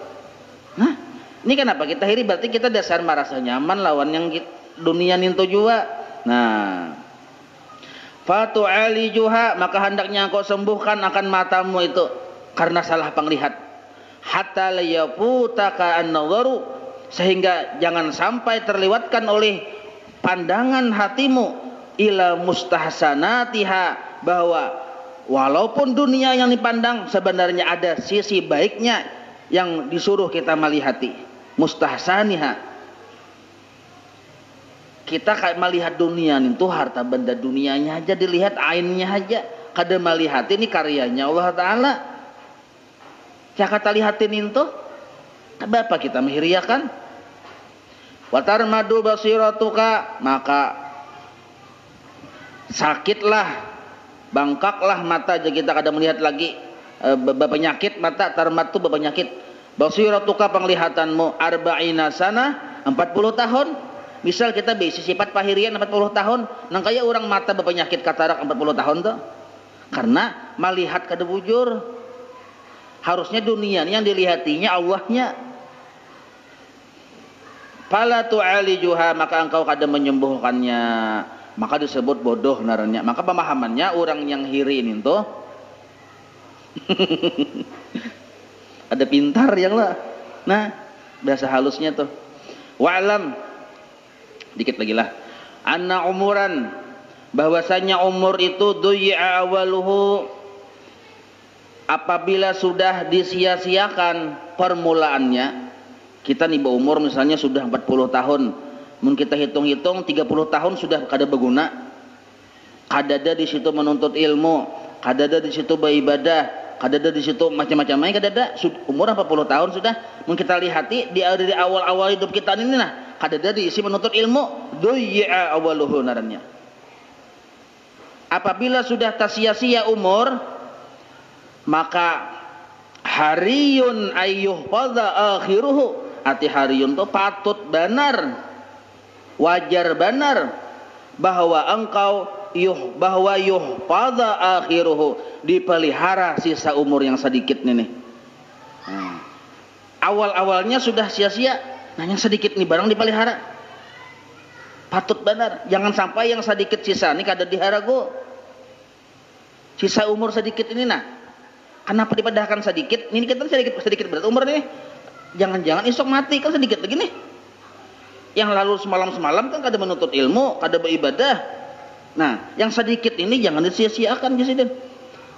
Nah, ini kenapa kita hiri? Berarti kita dasar merasa nyaman lawan yang dunia nintu juga. Nah, fatu'alijuha, maka hendaknya engkau sembuhkan akan matamu itu karena salah penglihat. Hatta layafutaka an-nadharu, sehingga jangan sampai terlewatkan oleh pandangan hatimu ila mustahsanatiha, bahwa walaupun dunia yang dipandang sebenarnya ada sisi baiknya yang disuruh kita melihati. Mustahsaniha, kita kayak melihat dunia itu harta benda dunianya aja dilihat, ainnya aja kada melihat ini karyanya Allah Ta'ala. Cakata lihatin itu apa kita menghiriakan. Watarmadu basiratuka, maka sakitlah, bangkaklah mata aja kita kada melihat lagi. Berpenyakit mata, tarmat itu berpenyakit. Basiratuka, penglihatanmu arba'ina sana, 40 tahun. Misal kita besi sifat pahirian 40 tahun, nang kaya orang mata berpenyakit katarak 40 tahun tuh. Karena melihat kada bujur. Harusnya dunia yang dilihatinya Allahnya. Fala tu'alijuha, maka engkau kada menyembuhkannya. Maka disebut bodoh naranya. Maka pemahamannya orang yang hiri ini tuh ada pintar yang lah. Nah, bahasa halusnya tuh. Wa'lam, dikit lagi lah, anna umuran, bahwasanya umur itu duyi'a awaluhu, apabila sudah disia-siakan permulaannya. Kita nih berumur misalnya sudah 40 tahun, mun kita hitung-hitung 30 tahun sudah kada berguna, kadada di situ menuntut ilmu, kadada di situ beribadah, kadada di situ macam-macam lain, kadada umur 40 tahun sudah. Mun kita lihati di awal-awal hidup kita ini nah, kadada diisi menuntut ilmu, duyi'a awaluhu narannya. Apabila sudah sia-sia umur, maka hariyun ayyuh pada akhiruhu, arti hariyun itu patut benar, wajar benar, bahwa engkau bahwa pada akhiruhu, dipelihara sisa umur yang sedikit ini. Awal-awalnya sudah sia-sia, nah yang sedikit nih barang dipelihara, patut benar. Jangan sampai yang sedikit sisa ini kada diharago. Sisa umur sedikit ini nah, kenapa dipadahkan sedikit? Ini kita sedikit berat umur nih. Jangan-jangan esok mati kan sedikit lagi nih. Yang lalu semalam kan kada menuntut ilmu, kada beribadah. Nah, yang sedikit ini jangan disia-siakan Presiden.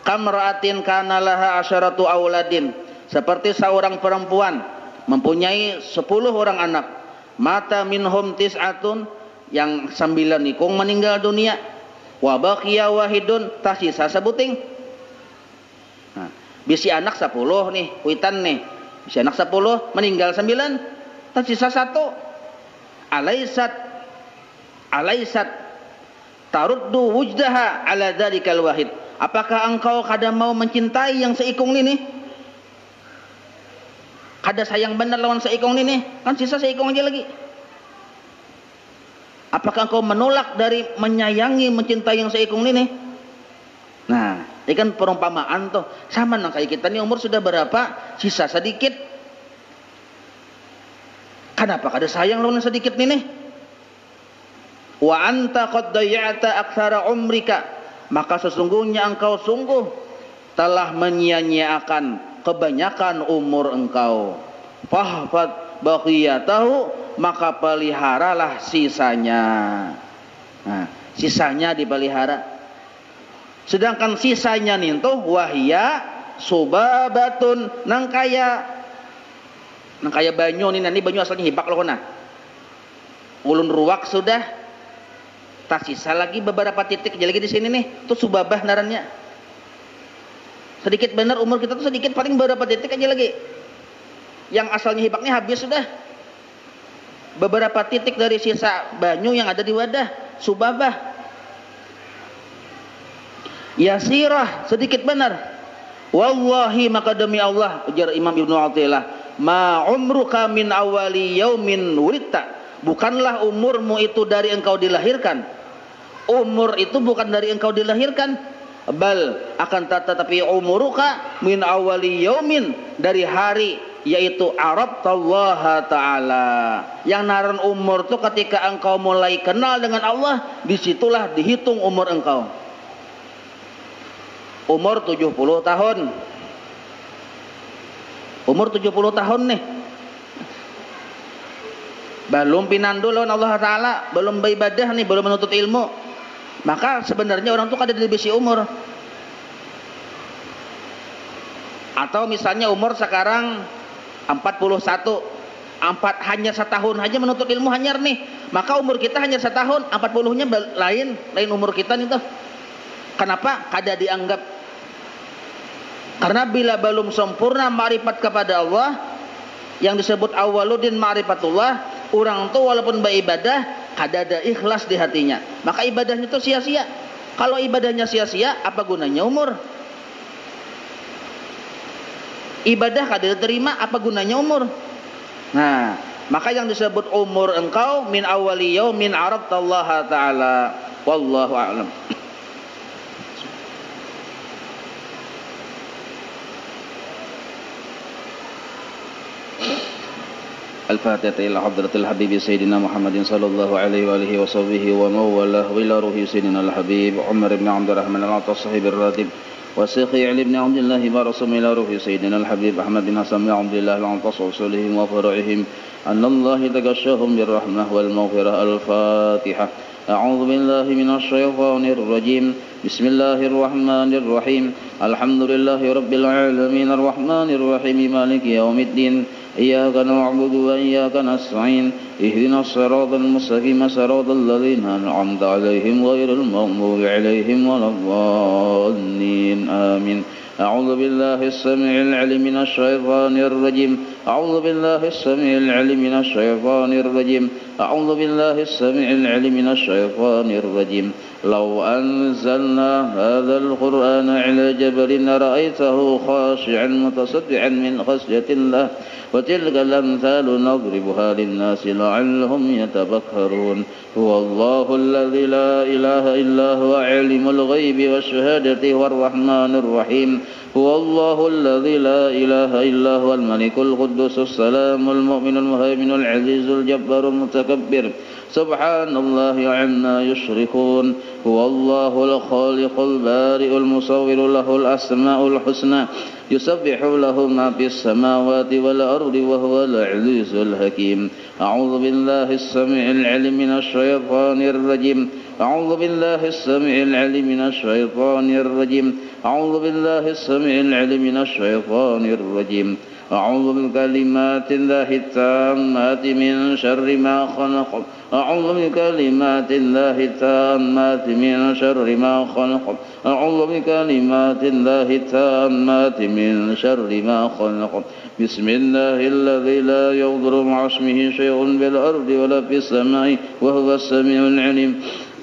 Kamra'atin kana laha asyaratu auladin, seperti seorang perempuan mempunyai 10 orang anak. Mata minhum tis'atun, yang 9 nikung meninggal dunia. Wa baqiya wahidun, tasisa sebuting. Nah, bisi anak 10 nih, kuitan nih. Bisi anak 10, meninggal 9, tasisa 1. Alaisat taruddu wujdaha ala dzalikal wahid. Apakah engkau kada mau mencintai yang seikung ini? Kada sayang benar lawan seikung ini? Kan sisa seikung aja lagi. Apakah engkau menolak dari menyayangi, mencintai yang seikung ini? Nah, ini kan perumpamaan tuh. Sama nah kayak kita nih umur sudah berapa? Sisa sedikit. Kenapa kada sayang lawan sedikit ini? Wa anta qad dayya'ta aktsara umrika, maka sesungguhnya engkau sungguh telah menyia-nyiakan kebanyakan umur engkau. Fahfad baqiyatahu, maka peliharalah sisanya. Nah, sisanya dipelihara. Sedangkan sisanya nintuh wahya subabatun, nang kaya banyu ini banyu asalnya hibak loh nah. Ulun ruwak sudah, tak sisa lagi beberapa titik aja lagi di sini nih, tuh subabah narannya. Sedikit benar umur kita tuh sedikit, paling beberapa titik aja lagi. Yang asalnya hibaknya habis sudah. Beberapa titik dari sisa banyu yang ada di wadah, subabah. Yasirah, sedikit benar. Wallahi, maka demi Allah, ujar Imam Ibnu Athaillah, ma umruka min awali yaumin wulidta. Bukanlah umurmu itu dari engkau dilahirkan. Umur itu bukan dari engkau dilahirkan. Bal, akan tetapi umuruka min awali yaumin, dari hari, yaitu arabtallaha ta'ala. Yang naran umur itu ketika engkau mulai kenal dengan Allah, disitulah dihitung umur engkau. Umur 70 tahun. Umur 70 tahun nih. Belum pinandu lawan Allah Ta'ala, belum beribadah nih, belum menuntut ilmu. Maka sebenarnya orang tuh kada dibisi umur. Atau misalnya umur sekarang 41, hanya setahun aja menuntut ilmu hanyar nih. Maka umur kita hanya setahun, 40-nya lain umur kita nih tuh. Kenapa? Kada dianggap. Karena bila belum sempurna ma'rifat kepada Allah, yang disebut awaludin ma'rifatullah, orang tuh walaupun beribadah kada ada ikhlas di hatinya, maka ibadahnya itu sia-sia. Kalau ibadahnya sia-sia, apa gunanya umur? Ibadah kada diterima, apa gunanya umur? Nah, maka yang disebut umur engkau min awali yaumin arabtallaha ta'ala. Wallahu a'lam. الفاتحة إلى حضرة الحبيب سيدنا محمد صلى الله عليه وآله وصحبه وموالاه وإلى روح سيدنا الحبيب عمر بن عبد الرحمن العطا صاحب الراتب وسيخ علي بن عبد الله ورسول إلى روح سيدنا الحبيب أحمد بن حسن بن عبد الله العطا وصولهم وفرعهم أن الله تغشاهم بالرحمة والمغفرة. الفاتحة. أعوذ بالله من الشيطان الرجيم. بسم الله الرحمن الرحيم. الحمد لله رب العالمين الرحمن الرحيم مالك يوم الدين. إياك نعبد وإياك نستعين. اهدنا الصراط المستقيم صراط الذين أنعمت عليهم غير المغضوب عليهم ولا الضالين. آمين. أعوذ بالله السميع العليم من الشيطان الرجيم. أعوذ بالله السميع العليم من الشيطان الرجيم. أعوذ بالله السميع العليم من الشيطان الرجيم. لو أنزلنا هذا القرآن على جبل لرأيته خاشعا متصدعا من خشية الله وتلك الأمثال نضربها للناس لعلهم يتفكرون. هو الله الذي لا إله إلا هو عالم الغيب والشهادة هو الرحمن الرحيم. هو الله الذي لا إله إلا هو الملك القدوس السلام المؤمن المهيمن العزيز الجبار المتكبر. سبحان الله عما يشركون. هو الله الخالق البارئ المصور له الأسماء الحسنى يسبح له ما في السماوات والأرض وهو العزيز الحكيم. أعوذ بالله السميع العليم من الشيطان الرجيم. أعوذ بالله السميع العليم من الشيطان الرجيم. أعوذ بالله السميع العليم من الشيطان الرجيم. أعوذ بكلمات الله التامات من شر ما خلق. أعوذ بكلمات الله التامات من شر ما خلق. أعوذ بكلمات الله التامات من شر ما خلق. بسم الله الذي لا يضر مع اسمه شيء في الأرض ولا في السماء وهو السميع العليم.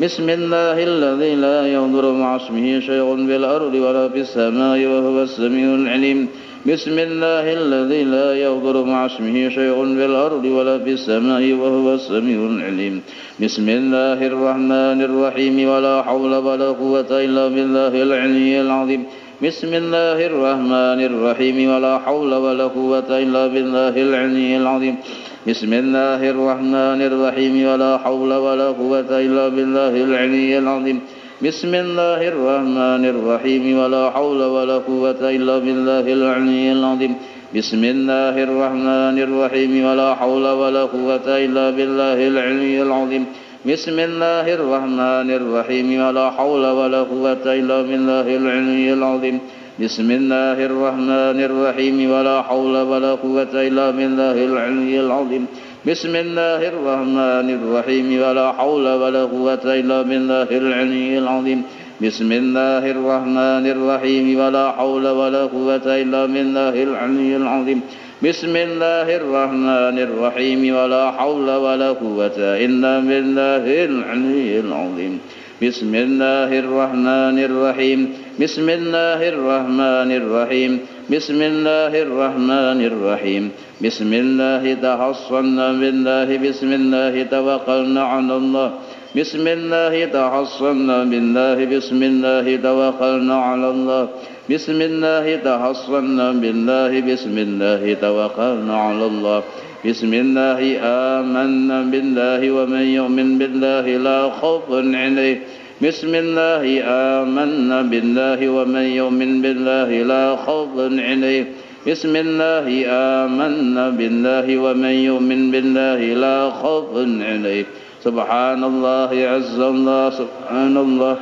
بسم الله الذي لا يضر مع اسمه شيء في الأرض ولا في السماء وهو السميع العليم. بسم الله الذي لا يضر مع اسمه شيء في الأرض ولا في السماء وهو السميع العليم. بسم الله الرحمن الرحيم ولا حول ولا قوة إلا بالله العلي العظيم. بسم الله الرحمن الرحيم ولا حول ولا قوة إلا بالله العلي العظيم. بسم الله الرحمن الرحيم ولا حول ولا قوة إلا بالله العلي العظيم. بسم الله الرحمن الرحيم ولا حول ولا قوة إلا بالله العلي العظيم. بسم الله الرحمن الرحيم ولا حول ولا قوة إلا بالله العلي العظيم. بسم الله الرحمن الرحيم ولا حول ولا قوة إلا بالله العلي العظيم. بسم الله الرحمن الرحيم ولا حول ولا قوة إلا بالله العلي العظيم. بسم الله الرحمن الرحيم ولا حول ولا قوة إلا بالله العلي العظيم. بسم الله الرحمن الرحيم ولا حول ولا قوة إلا بالله العلي العظيم. بسم الله الرحمن الرحيم ولا حول ولا قوة إلا بالله العلي العظيم. بسم الله الرحمن الرحيم. بسم الله الرحمن الرحيم. بسم الله الرحمن الرحيم. بسم الله تحصنا بالله. بسم الله توكلنا على الله. بسم الله تحصنا بالله. بسم الله توكلنا على الله. بسم الله تحصنا بالله. بسم الله توكلنا على الله. بسم الله آمنا بالله ومن يؤمن بالله لا خوف عليه. بسم الله آمنا بالله ومن يؤمن بالله لا خوف عليه. بسم الله آمنا بالله ومن يؤمن بالله لا خوف عليه. سبحان الله عز الله. سبحان الله.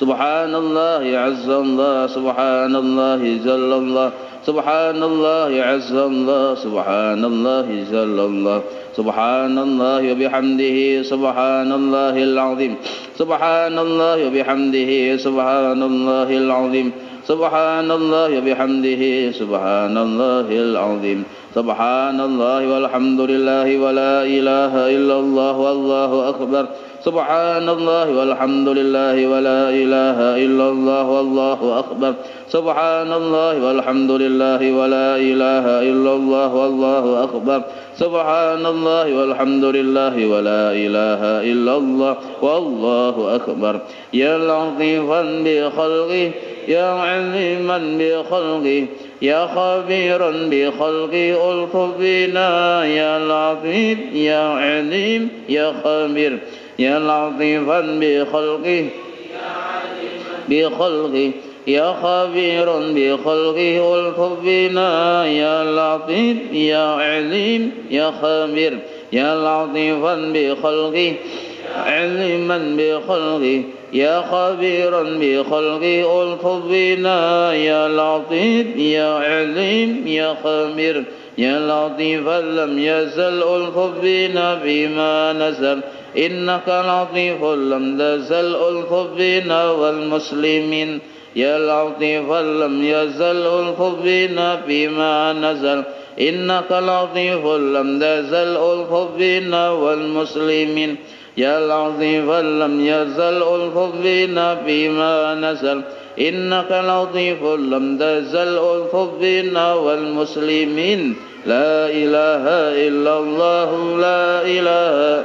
سبحان الله عز الله. سبحان الله جل الله. سبحان الله عز الله. سبحان الله جل الله. سبحان الله وبحمده سبحان الله العظيم. سبحان الله وبحمده سبحان الله العظيم. سبحان الله وبحمده سبحان الله العظيم. سبحان الله والحمد لله ولا إله إلا الله والله أكبر. سبحان الله والحمد لله ولا إله إلا الله والله أكبر. سبحان الله والحمد لله ولا إله إلا الله والله أكبر. سبحان الله والحمد لله ولا إله إلا الله والله أكبر. يا لطيفا بخلقه يا عليما بخلقه يا خبيرا بخلقه ألطف بنا يا لطيف يا عليم يا خبير. يا لطيفا بخلقه بخلقه يا خبير بخلقه ألطف بنا يا لطيف يا عليم يا خبير. يا لطيفا بخلقه علما بخلقه يا خبيرا بخلقه ألطف بنا يا لطيف يا عليم يا خبير. يا لطيفا لم يزل ألطف بنا بما نزل إنك لطيف لم تزل ألطف بنا والمسلمين. يا لطيفا لم يزل ألطف بنا فيما نزل إنك لطيف لم تزل ألطف بنا والمسلمين. يا لطيفا لم يزل ألطف بنا فيما نزل إنك لطيف لم تزل ألطف بنا والمسلمين. لا إله إلا الله. لا إله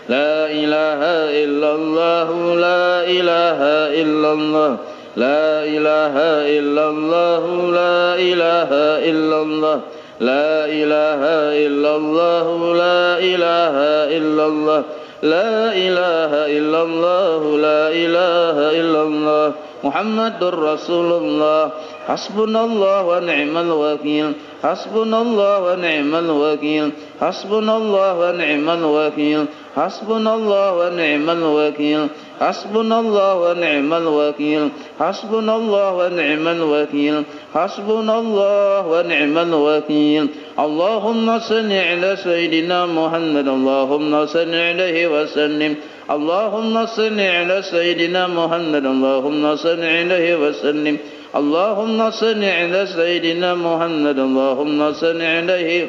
لا إله إلا الله. لا إله إلا الله. لا إله إلا الله. لا إله إلا الله. لا إله إلا الله. لا إله إلا الله. لا إله إلا الله لا إله إلا الله محمد رسول الله حسبنا الله ونعم الوكيل حسبنا الله ونعم الوكيل حسبنا الله ونعم الوكيل حسبنا الله ونعم الوكيل حسبنا الله ونعم الوكيل حسبنا الله ونعم الوكيل حسبنا الله ونعم الوكيل اللهم صل على سيدنا محمد اللهم صل عليه وسلم اللهم صل على سيدنا محمد اللهم صل عليه وسلم اللهم صل على سيدنا محمد اللهم صل عليه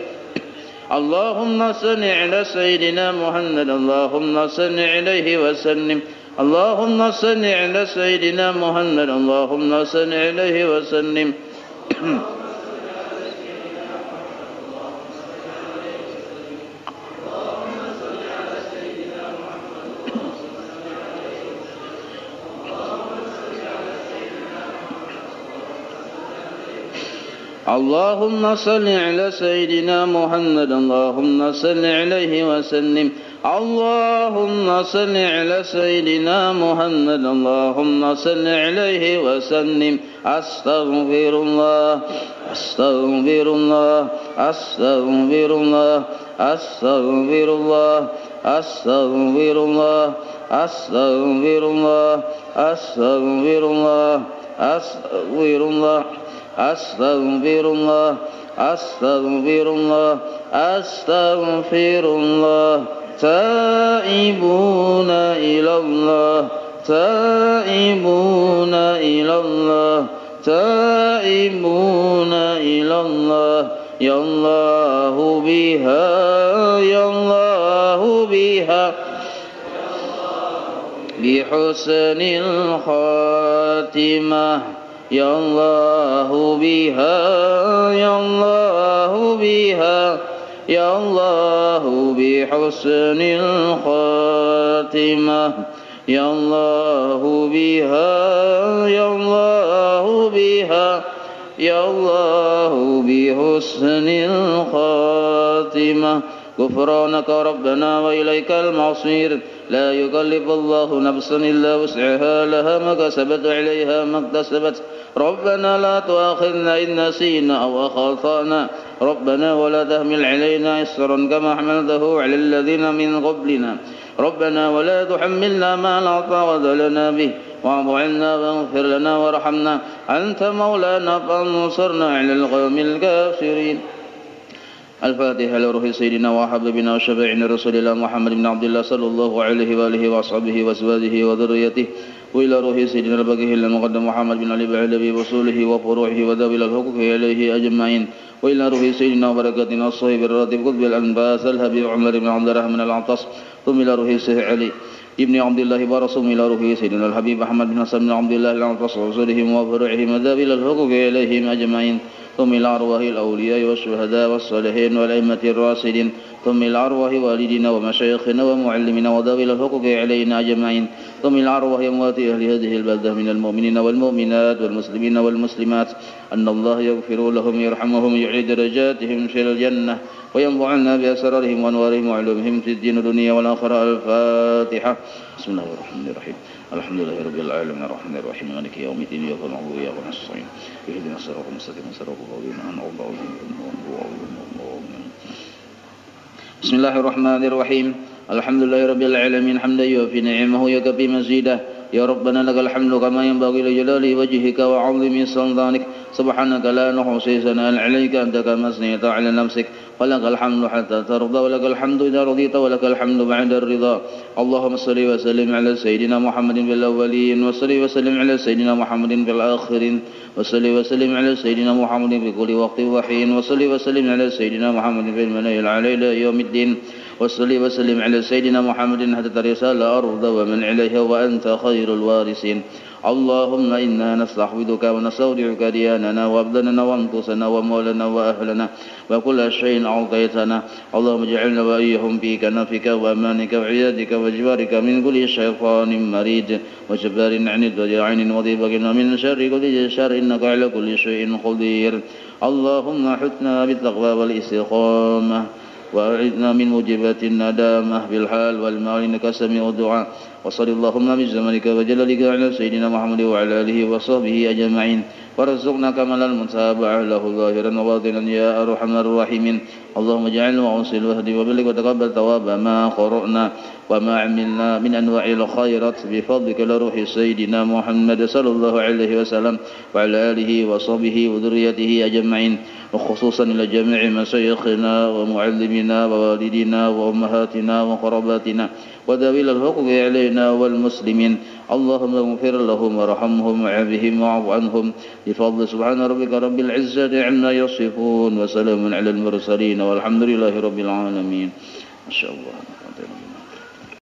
اللهم صل على سيدنا محمد اللهم صل عليه وسلم اللهم صل على سيدنا محمد اللهم صل عليه وسلم اللهم صل على سيدنا محمد اللهم صل عليه وسلم اللهم صل على سيدنا محمد اللهم صل عليه وسلم أستغفر الله أستغفر الله أستغفر الله أستغفر الله أستغفر الله أستغفر الله أستغفر الله أستغفر الله أستغفر الله أستغفر الله أستغفر الله تائبون إلى الله تائبون إلى الله تائبون إلى الله يا الله بها يا الله بها بحسن الخاتمة يا الله بها يا الله بها يا الله بحسن الخاتمة يا الله بها يا الله بها يا الله بحسن الخاتمة غفرانك ربنا وإليك المصير لا يكلف الله نفسا إلا وسعها لها ما كسبت عليها ما اكتسبت ربنا لا تؤاخذنا إن نسينا أو أخطأنا ربنا ولا تحمل علينا إصرا كما حملته على الذين من قبلنا ربنا ولا تحملنا ما لا طاقة لنا به واعف عنا واغفر لنا وارحمنا أنت مولانا فانصرنا على القوم الكافرين. الفاتحة لروح سيدنا وحبيبنا وشفيعنا رسول الله محمد بن عبد الله صلى الله عليه وآله وأصحابه وأزواجه وذريته وإلى روح سيدنا البقيه المقدم محمد بن علي بعلبي وصوله وفروعه وذوي الحقوق إليه أجمعين وإلى روح سيدنا وبركاتنا الصهيب الراتب قطب الأنباس الحبيب عمر بن عبد الرحمن العطاس ثم إلى روح سيدنا علي ابن عبد الله ورسوم إلى روح سيدنا الحبيب أحمد بن حسن بن عبد الله العطاس وصولهم وفروعهم وذوي الحقوق إليهم أجمعين ثم إلى أرواح الأولياء والشهداء والصالحين والأئمة الراشدين ثم إلى أرواح والدنا ومشايخنا ومعلمنا وذوي الحقوق علينا أجمعين ثم إلى أرواح أموات أهل هذه البلدة من المؤمنين والمؤمنات والمسلمين والمسلمات أن الله يغفر لهم يرحمهم يعيد درجاتهم في الجنة وينفعنا بأسرارهم وأنوارهم وعلومهم في الدين والدنيا والآخرة. الفاتحة. بسم الله الرحمن الرحيم الحمد لله رب العالمين الرحمن الرحيم مالك يوم الدين إياك نعبد وإياك نستعين اهدنا الصراط المستقيم صراط الذين أنعمت عليهم بسم الله الرحمن الرحيم الحمد لله رب العالمين حمدا يوفي نعمه ويكفي مزيده يا ربنا لك الحمد كما ينبغي لجلال وجهك وعظيم سلطانك سبحانك لا نحصي ثناء عليك أنت كما أثنيت على نفسك ولك الحمد حتى ترضى ولك الحمد إذا رضيت ولك الحمد بعد الرضا. اللهم صل وسلم على سيدنا محمد في الأولين وصل وسلم على سيدنا محمد في الآخرين وصل وسلم على سيدنا محمد في كل وقت وحين وصل وسلم على سيدنا محمد في المنايا العلي إلى يوم الدين وصل وسلم على سيدنا محمد حتى ترث الأرض ومن عليها وأنت خير الوارثين. اللهم إنا نستحفظك ونستودعك دياننا وأبداننا وأنفسنا ومولنا وأهلنا وكل شيء أعطيتنا. اللهم اجعلنا وإياهم في كنفك وأمانك وعيادك وجوارك من كل شيطان مريد وجبار عنيد وجاعن وضيبك ومن شر كل شر إنك على كل شيء قدير. اللهم حثنا بالتقوى والاستقامة وأعذنا من موجبات الندامة في الحال والمال إنك سميع الدعاء وصل اللهم بزمنك وجلالك على سيدنا محمد وعلى آله وصحبه أجمعين وارزقنا كمال المتابعة له ظاهرا وباطنا يا أرحم الراحمين اللهم اجعلنا وأوصل واهدي وبلغ وتقبل ثواب ما قرأنا وما عملنا من أنواع الخيرات بفضلك لروح سيدنا محمد صلى الله عليه وسلم وعلى آله وصحبه وذريته أجمعين وخصوصا إلى جميع مشايخنا ومعلمنا ووالدينا وأمهاتنا وقرباتنا وذوي الحقوق علينا والمسلمين اللهم اغفر لهم وارحمهم وعافهم واعف عنهم بفضل سبحان ربك رب العزة عما يصفون وسلام على المرسلين والحمد لله رب العالمين ما شاء الله.